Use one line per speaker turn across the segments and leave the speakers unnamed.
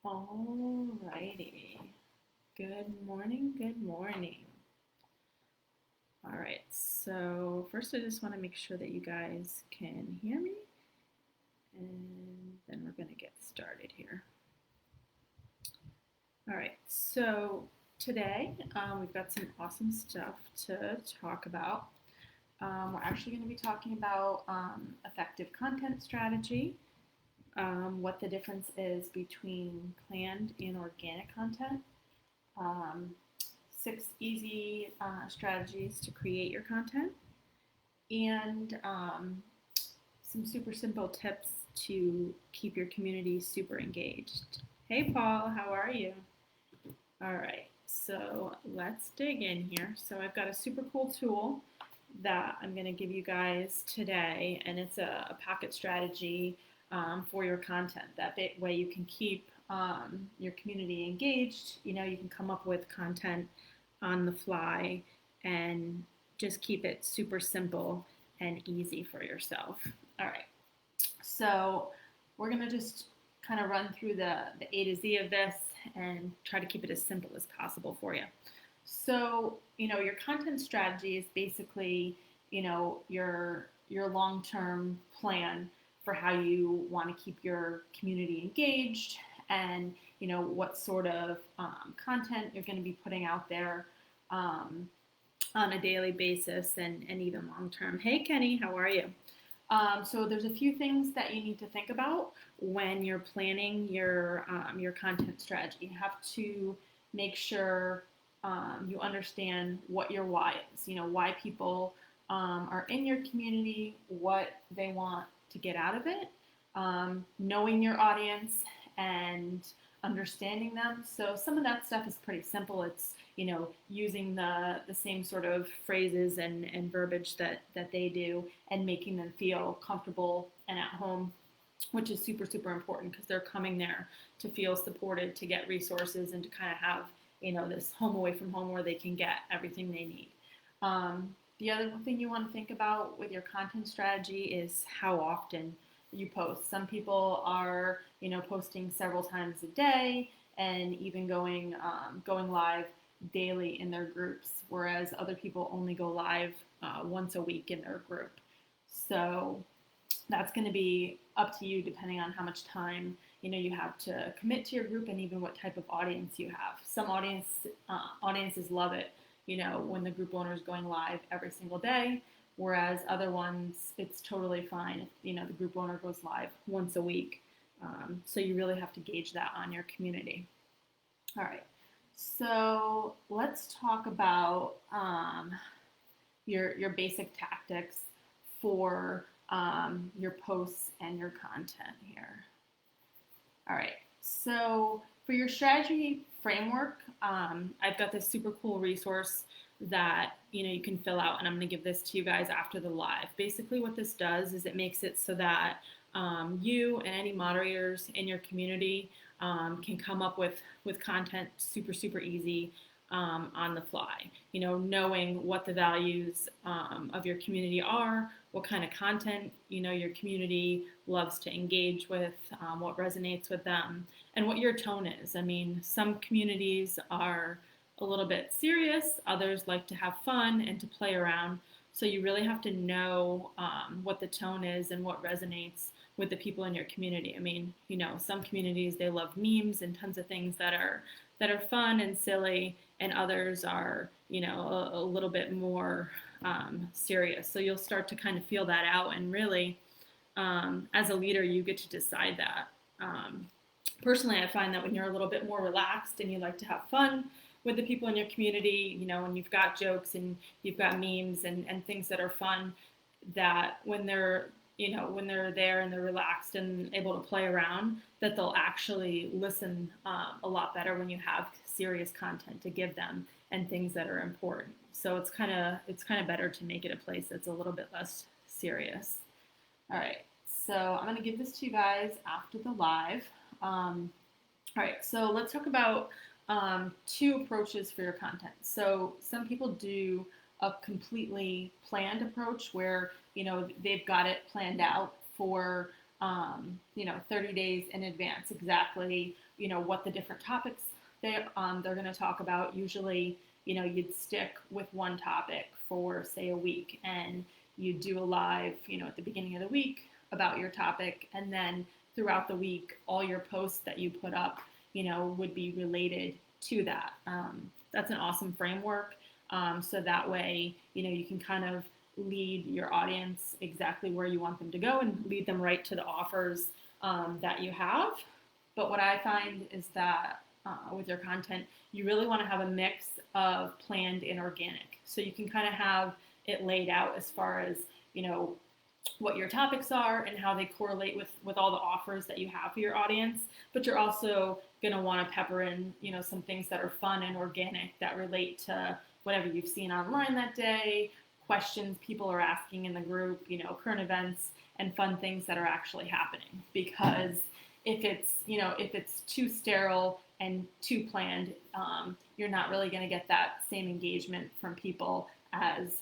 Alrighty. Good morning, good morning. All right, so first I just want to make sure that you guys can hear me, and then we're going to get started here. All right, so today we've got some awesome stuff to talk about. We're actually going to be talking about effective content strategy, what the difference is between planned and organic content, um, 6 easy strategies to create your content, and some super simple tips to keep your community super engaged. Hey, Paul, how are you? All right, so let's dig in here. So, I've got a super cool tool that I'm going to give you guys today, and it's a pocket strategy for your content. That way, you can keep your community engaged. You can come up with content on the fly and just keep it super simple and easy for yourself. All right, so we're going to just kind of run through the A to Z of this and try to keep it as simple as possible for you. So, your content strategy is basically, your long-term plan for how you want to keep your community engaged and, what sort of content you're going to be putting out there um, on a daily basis and even long term. Hey, Kenny, how are you? So there's a few things that you need to think about when you're planning your content strategy. You have to make sure you understand what your why is. Why people are in your community, what they want to get out of it, knowing your audience and understanding them. So some of that stuff is pretty simple. It's using the same sort of phrases and verbiage that they do and making them feel comfortable and at home, which is super, super important because they're coming there to feel supported, to get resources, and to kind of have, this home away from home where they can get everything they need. The other thing you want to think about with your content strategy is how often you post. Some people are, posting several times a day and even going live daily in their groups, whereas other people only go live once a week in their group. So that's going to be up to you depending on how much time you have to commit to your group and even what type of audience you have. Some audiences love it, when the group owner is going live every single day, whereas other ones it's totally fine if the group owner goes live once a week. So you really have to gauge that on your community. All right, so let's talk about your basic tactics for your posts and your content here. All right, so for your strategy framework, I've got this super cool resource that you can fill out, and I'm going to give this to you guys after the live. Basically, what this does is it makes it so that you and any moderators in your community can come up with content super, super easy on the fly. Knowing what the values of your community are, what kind of content your community loves to engage with, what resonates with them, and what your tone is. I mean, some communities are a little bit serious, others like to have fun and to play around. So you really have to know what the tone is and what resonates with the people in your community. I mean, some communities, they love memes and tons of things that are fun and silly, and others are, a little bit more serious. So you'll start to kind of feel that out, and really, as a leader, you get to decide that. Personally, I find that when you're a little bit more relaxed and you like to have fun with the people in your community, and you've got jokes and you've got memes and things that are fun, that when they're there and they're relaxed and able to play around, that they'll actually listen a lot better when you have serious content to give them and things that are important. So it's kind of better to make it a place that's a little bit less serious. All right, so I'm going to give this to you guys after the live. All right, so let's talk about two approaches for your content. So some people do a completely planned approach where they've got it planned out for 30 days in advance exactly what the different topics they're going to talk about. Usually, you'd stick with one topic for, say, a week, and you'd do a live, at the beginning of the week about your topic, and then throughout the week, all your posts that you put up, would be related to that. That's an awesome framework. So that way, you can kind of lead your audience exactly where you want them to go and lead them right to the offers that you have. But what I find is that with your content, you really want to have a mix of planned and organic. So you can kind of have it laid out as far as, what your topics are and how they correlate with all the offers that you have for your audience. But you're also going to want to pepper in, some things that are fun and organic that relate to whatever you've seen online that day, questions people are asking in the group, current events and fun things that are actually happening. Because if it's too sterile and too planned, you're not really going to get that same engagement from people as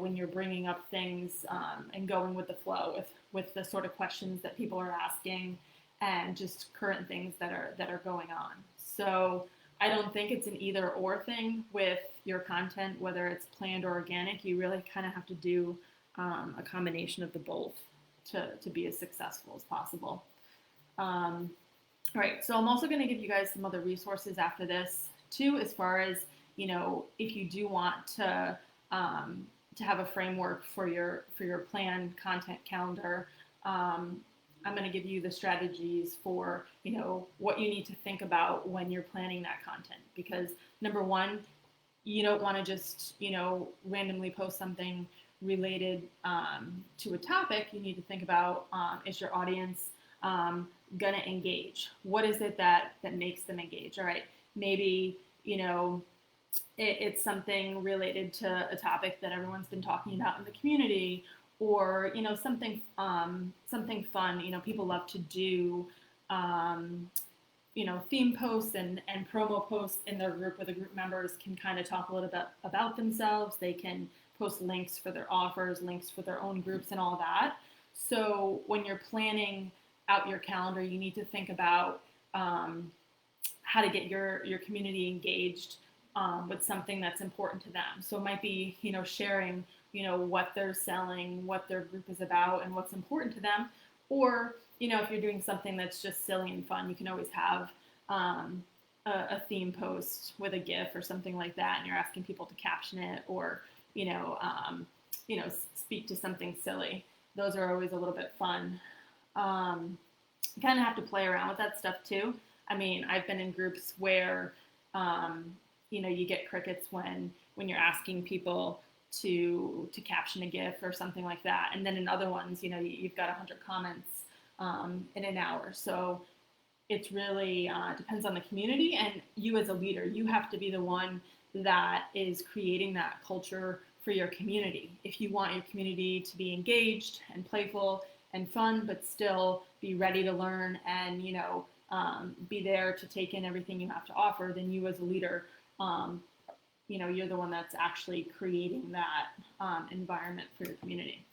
when you're bringing up things and going with the flow with the sort of questions that people are asking and just current things that are going on. So I don't think it's an either or thing with your content, whether it's planned or organic. You really kind of have to do a combination of the both to be as successful as possible. All right, so I'm also going to give you guys some other resources after this too, as far as, if you do want to have a framework for your planned content calendar. I'm going to give you the strategies for, what you need to think about when you're planning that content. Because number one, you don't want to just, randomly post something related to a topic. You need to think about, is your audience going to engage? What is it that makes them engage? All right, maybe, it's something related to a topic that everyone's been talking about in the community, or something fun. People love to do theme posts and promo posts in their group, where the group members can kind of talk a little bit about themselves. They can post links for their offers, links for their own groups, and all that. So when you're planning out your calendar, you need to think about how to get your community engaged with something that's important to them. So it might be, sharing, what they're selling, what their group is about, and what's important to them. Or, if you're doing something that's just silly and fun, you can always have a theme post with a GIF or something like that, and you're asking people to caption it, or, speak to something silly. Those are always a little bit fun. You kind of have to play around with that stuff too. I mean, I've been in groups where, you get crickets when you're asking people to caption a GIF or something like that. And then in other ones, you've got 100 comments in an hour. So it's really depends on the community, and you as a leader, you have to be the one that is creating that culture for your community. If you want your community to be engaged and playful and fun, but still be ready to learn and, be there to take in everything you have to offer, then you as a leader, you're the one that's actually creating that environment for your community.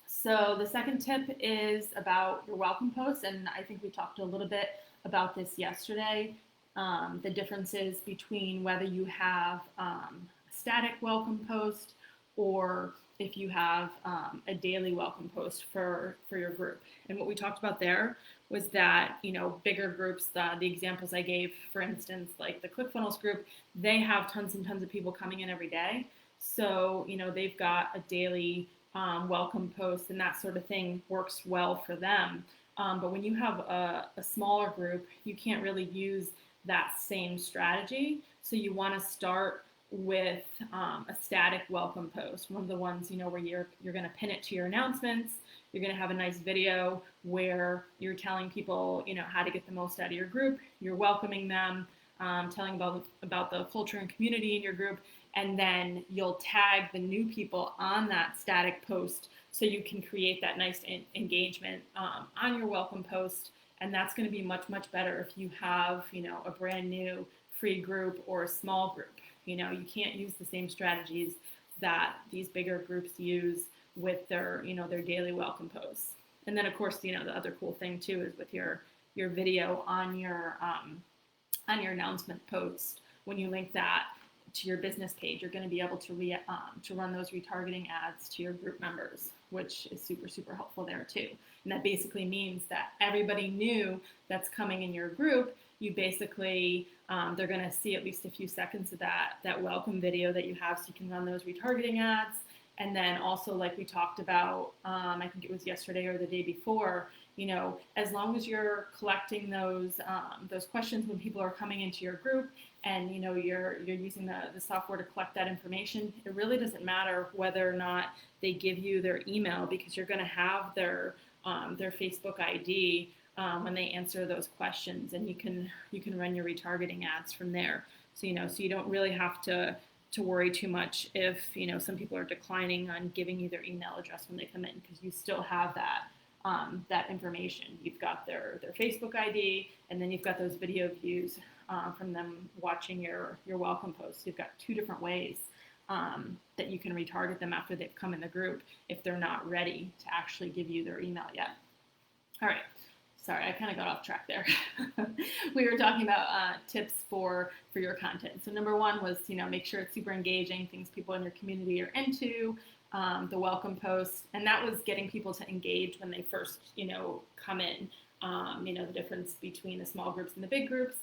So the second tip is about your welcome posts, and I think we talked a little bit about this yesterday. The differences between whether you have a static welcome post or if you have a daily welcome post for your group. And what we talked about there was that, bigger groups, the examples I gave, for instance, like the ClickFunnels group, they have tons and tons of people coming in every day. So, they've got a daily welcome post, and that sort of thing works well for them. But when you have a smaller group, you can't really use that same strategy. So you want to start with a static welcome post, one of the ones, where you're going to pin it to your announcements. You're going to have a nice video where you're telling people, how to get the most out of your group. You're welcoming them, telling about the culture and community in your group, and then you'll tag the new people on that static post so you can create that nice engagement on your welcome post. And that's going to be much, much better if you have, a brand new free group or a small group. You can't use the same strategies that these bigger groups use with their, their daily welcome posts. And then, of course, the other cool thing too is with your your video on your announcement post. When you link that to your business page, you're going to be able to run those retargeting ads to your group members, which is super, super helpful there too. And that basically means that everybody new that's coming in your group, you basically, they're going to see at least a few seconds of that welcome video that you have, so you can run those retargeting ads. And then also, like we talked about, I think it was yesterday or the day before, as long as you're collecting those questions when people are coming into your group, and you're using the software to collect that information, it really doesn't matter whether or not they give you their email, because you're going to have their Facebook ID when they answer those questions, and you can run your retargeting ads from there. So you don't really have to worry too much if some people are declining on giving you their email address when they come in, because you still have that information. You've got their Facebook ID, and then you've got those video views from them watching your welcome posts. You've got two different ways that you can retarget them after they've come in the group if they're not ready to actually give you their email yet. All right. Sorry, I kind of got off track there. We were talking about tips for your content. So number one was, make sure it's super engaging, things people in your community are into, the welcome post, and that was getting people to engage when they first, come in. The difference between the small groups and the big groups.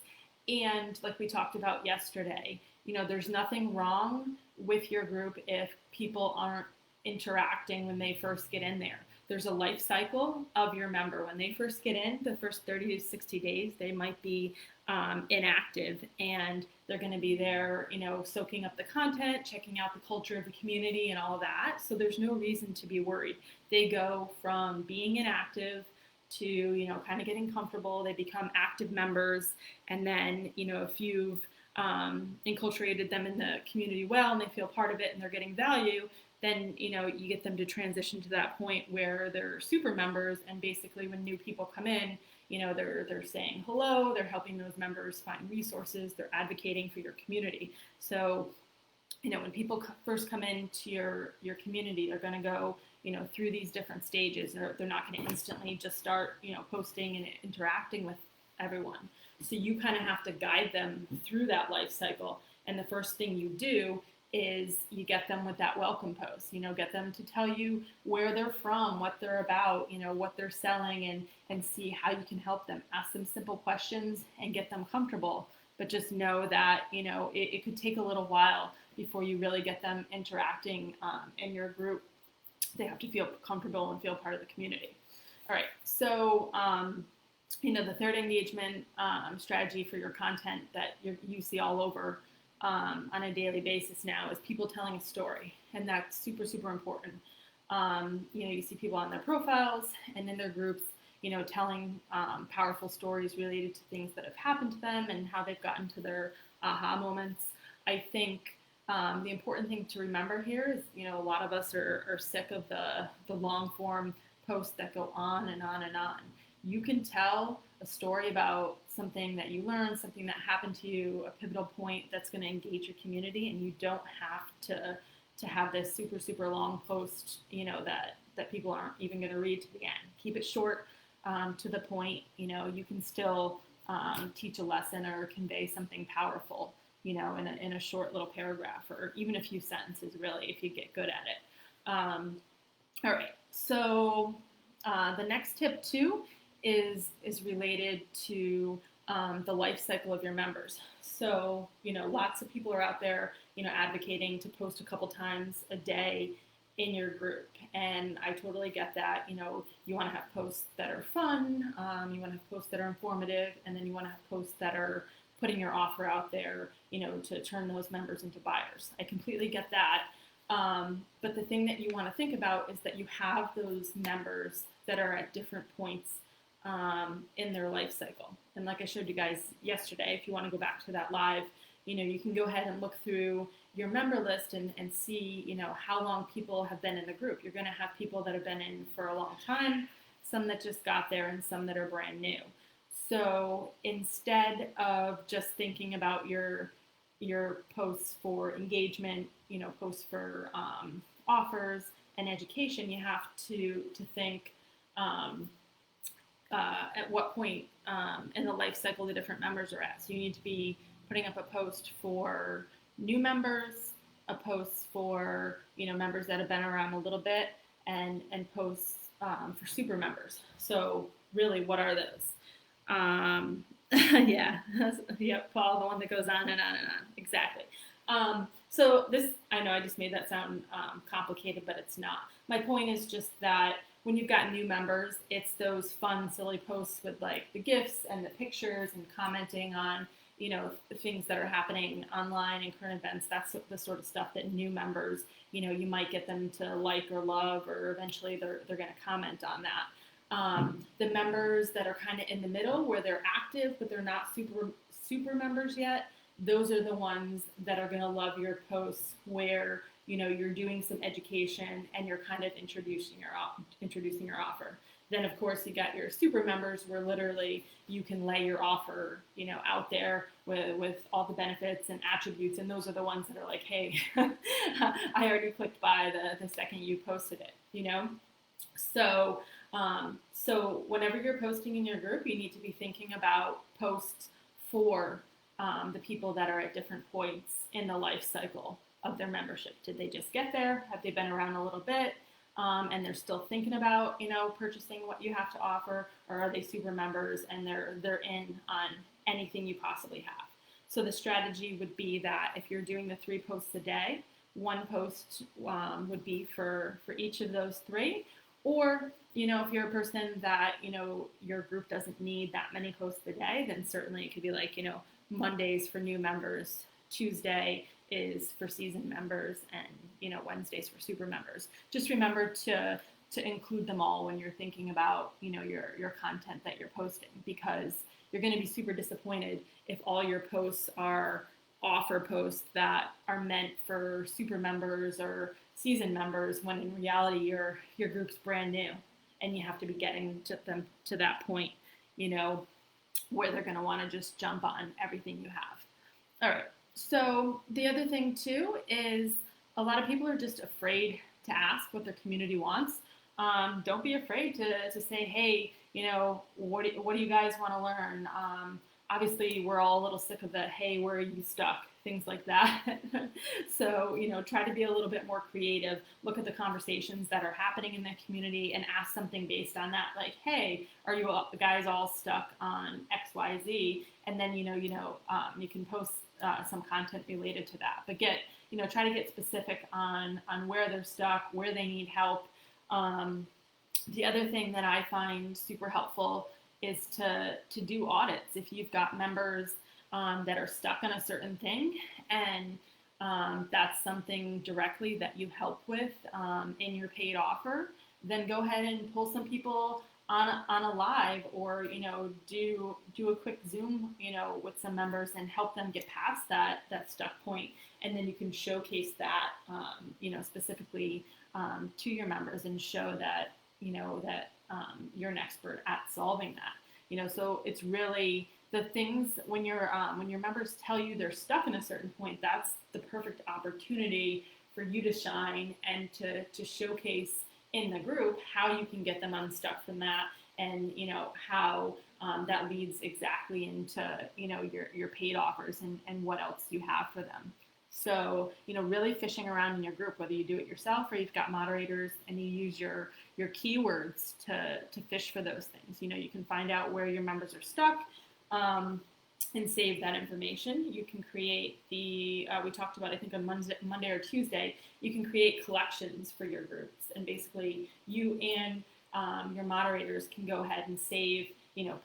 And like we talked about yesterday, there's nothing wrong with your group if people aren't interacting when they first get in there. There's a life cycle of your member. When they first get in, the first 30 to 60 days, they might be inactive, and they're going to be there, soaking up the content, checking out the culture of the community and all of that. So there's no reason to be worried. They go from being inactive to, kind of getting comfortable. They become active members. And then, if you've enculturated them in the community well, and they feel part of it and they're getting value, then you get them to transition to that point where they're super members, and basically when new people come in, they're saying hello, they're helping those members find resources, they're advocating for your community. So when people first come into your community, they're going to go through these different stages. They're not going to instantly just start posting and interacting with everyone. So you kind of have to guide them through that life cycle. And the first thing you do is you get them with that welcome post, get them to tell you where they're from, what they're about, what they're selling, and see how you can help them. Ask them simple questions and get them comfortable, but just know that, it could take a little while before you really get them interacting in your group. They have to feel comfortable and feel part of the community. All right, so, the third engagement strategy for your content that you see all over on a daily basis now is people telling a story, and that's super, super important. You see people on their profiles and in their groups, telling powerful stories related to things that have happened to them and how they've gotten to their aha moments. I think the important thing to remember here is, a lot of us are sick of the long form posts that go on and on and on. You can tell a story about something that you learned, something that happened to you, a pivotal point that's going to engage your community, and you don't have to have this super, super long post, that people aren't even going to read to the end. Keep it short, to the point. You can still teach a lesson or convey something powerful, in a short little paragraph, or even a few sentences, really, if you get good at it. All right, so the next tip too is related to the life cycle of your members. So, lots of people are out there, advocating to post a couple times a day in your group. And I totally get that. You want to have posts that are fun, you want to have posts that are informative, and then you want to have posts that are putting your offer out there, to turn those members into buyers. I completely get that. But the thing that you want to think about is that you have those members that are at different points in their life cycle. And like I showed you guys yesterday, if you want to go back to that live, you can go ahead and look through your member list and see, how long people have been in the group. You're going to have people that have been in for a long time, some that just got there, and some that are brand new. So instead of just thinking about your posts for engagement, posts for offers and education, you have to think at what point in the life cycle the different members are at. So you need to be putting up a post for new members, a post for members that have been around a little bit, and posts for super members. So really, what are those? Yeah, yep, Paul, the one that goes on and on and on. Exactly. So this, I know I just made that sound complicated, but it's not. My point is just that when you've got new members, it's those fun, silly posts with like the GIFs and the pictures and commenting on, the things that are happening online and current events. That's the sort of stuff that new members, you might get them to like or love, or eventually they're going to comment on that. The members that are kind of in the middle, where they're active but they're not super members yet, those are the ones that are going to love your posts where you're doing some education and you're kind of introducing your offer. Then of course you got your super members, where literally you can lay your offer out there with all the benefits and attributes, and those are the ones that are like, hey, I already clicked buy the second you posted it. So whenever you're posting in your group, you need to be thinking about posts for the people that are at different points in the life cycle of their membership. Did they just get there? Have they been around a little bit? And they're still thinking about, purchasing what you have to offer, or are they super members and they're in on anything you possibly have? So the strategy would be that if you're doing the 3 posts a day, 1 post would be for each of those 3. Or, if you're a person that, your group doesn't need that many posts a day, then certainly it could be like, Mondays for new members, Tuesday is for seasoned members, and Wednesdays for super members. Just remember to include them all when you're thinking about your content that you're posting, because you're going to be super disappointed if all your posts are offer posts that are meant for super members or seasoned members, when in reality your group's brand new and you have to be getting them to that point where they're going to want to just jump on everything you have. All right. So the other thing too is a lot of people are just afraid to ask what their community wants. Don't be afraid to say, hey, what do you guys want to learn? Obviously, we're all a little sick of the, hey, where are you stuck? Things like that. So, try to be a little bit more creative. Look at the conversations that are happening in the community and ask something based on that. Like, hey, are you guys all stuck on X, Y, Z? And then, you can post some content related to that. But try to get specific on where they're stuck, where they need help. The other thing that I find super helpful is to do audits. If you've got members that are stuck on a certain thing, and that's something directly that you help with in your paid offer, then go ahead and pull some people on a live, or do a quick Zoom with some members and help them get past that stuck point, and then you can showcase that specifically to your members and show that you're an expert at solving that. So it's really the things when your members tell you they're stuck in a certain point, that's the perfect opportunity for you to shine and to showcase in the group how you can get them unstuck from that, and how that leads exactly into your paid offers and what else you have for them. So really fishing around in your group, whether you do it yourself or you've got moderators and you use your keywords to fish for those things. You can find out where your members are stuck and save that information. You can create we talked about, I think on Monday or Tuesday, you can create collections for your groups, and basically you and your moderators can go ahead and save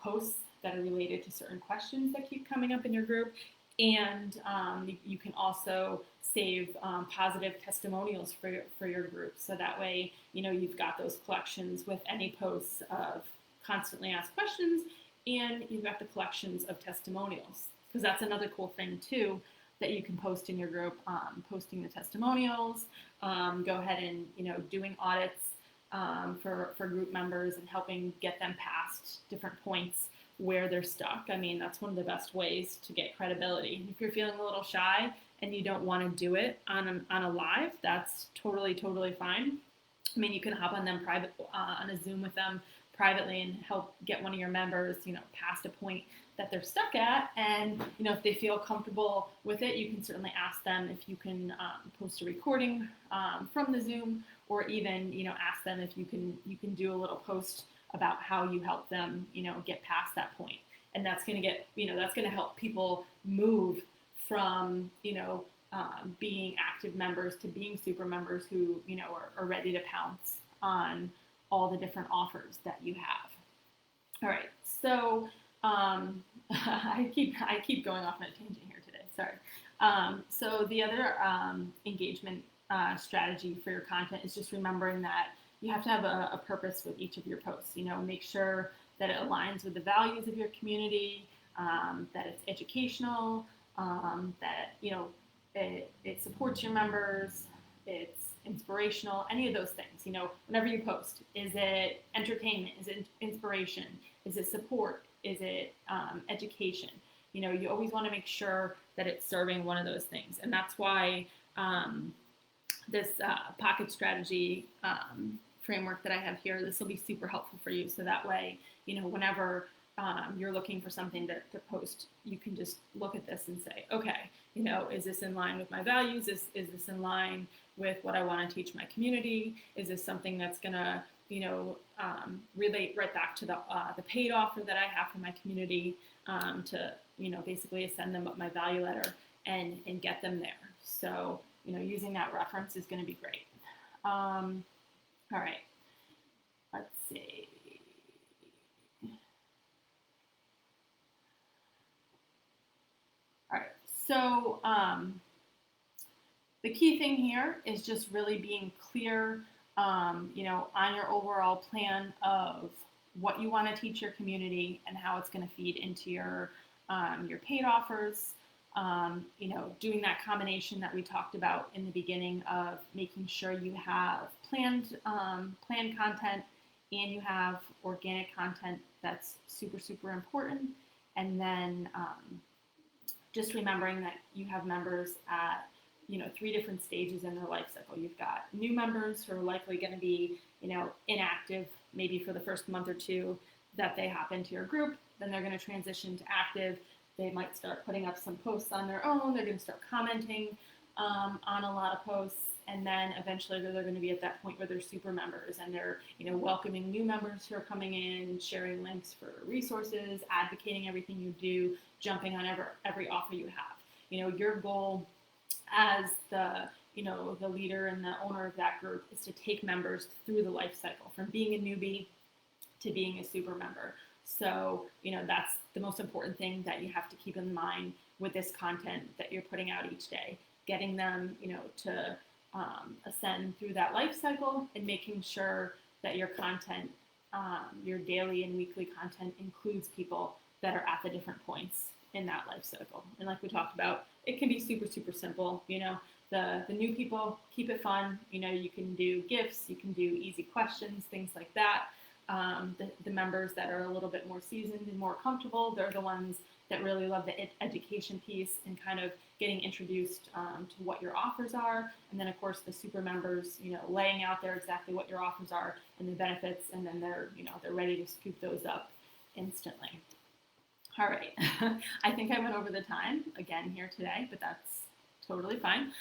posts that are related to certain questions that keep coming up in your group. And you can also save positive testimonials for your group. So that way, you've got those collections with any posts of constantly asked questions, and you've got the collections of testimonials. Because that's another cool thing too that you can post in your group, posting the testimonials, go ahead and, doing audits for group members and helping get them past different points where they're stuck. I mean, that's one of the best ways to get credibility. If you're feeling a little shy and you don't want to do it on a live, that's totally fine. I mean, you can hop on them on a Zoom with them privately and help get one of your members, past a point that they're stuck at. And, if they feel comfortable with it, you can certainly ask them if you can post a recording from the Zoom, or even, ask them if you can do a little post about how you help them, get past that point. And that's going to that's going to help people move from, being active members to being super members who, are ready to pounce on all the different offers that you have. All right, so I keep going off on a tangent here today. Sorry. So the other engagement strategy for your content is just remembering that you have to have a purpose with each of your posts. Make sure that it aligns with the values of your community, that it's educational, that it supports your members, it's inspirational, any of those things. Whenever you post, is it entertainment? Is it inspiration? Is it support? Is it education? You always want to make sure that it's serving one of those things. And that's why this pocket strategy framework that I have here, this will be super helpful for you. So that way, whenever you're looking for something to post, you can just look at this and say, okay, is this in line with my values? Is this in line with what I want to teach my community? Is this something that's going to, relate right back to the paid offer that I have for my community, to, basically send them up my value letter and get them there. So, using that reference is going to be great. All right, let's see. All right, so the key thing here is just really being clear, on your overall plan of what you want to teach your community and how it's going to feed into your paid offers. Doing that combination that we talked about in the beginning of making sure you have planned content and you have organic content. That's super, super important. And then just remembering that you have members at 3 different stages in their life cycle. You've got new members who are likely going to be, inactive maybe for the first month or two that they hop into your group. Then they're going to transition to active. They might start putting up some posts on their own. They're going to start commenting on a lot of posts. And then eventually they're going to be at that point where they're super members and they're, welcoming new members who are coming in, sharing links for resources, advocating everything you do, jumping on every offer you have. Your goal as the leader and the owner of that group is to take members through the life cycle from being a newbie to being a super member. So, that's the most important thing that you have to keep in mind with this content that you're putting out each day, getting them, to ascend through that life cycle and making sure that your content, your daily and weekly content includes people that are at the different points in that life cycle. And like we talked about, it can be super, super simple. The new people, keep it fun. You can do gifts, you can do easy questions, things like that. The members that are a little bit more seasoned and more comfortable, they're the ones that really love the education piece and kind of getting introduced to what your offers are. And then, of course, the super members, laying out there exactly what your offers are and the benefits, and then they're ready to scoop those up instantly. All right, I think I went over the time again here today, but that's totally fine.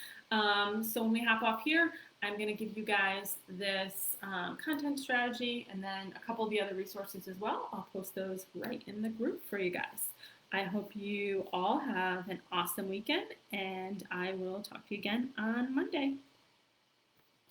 So when we hop off here, I'm going to give you guys this content strategy and then a couple of the other resources as well. I'll post those right in the group for you guys. I hope you all have an awesome weekend, and I will talk to you again on Monday.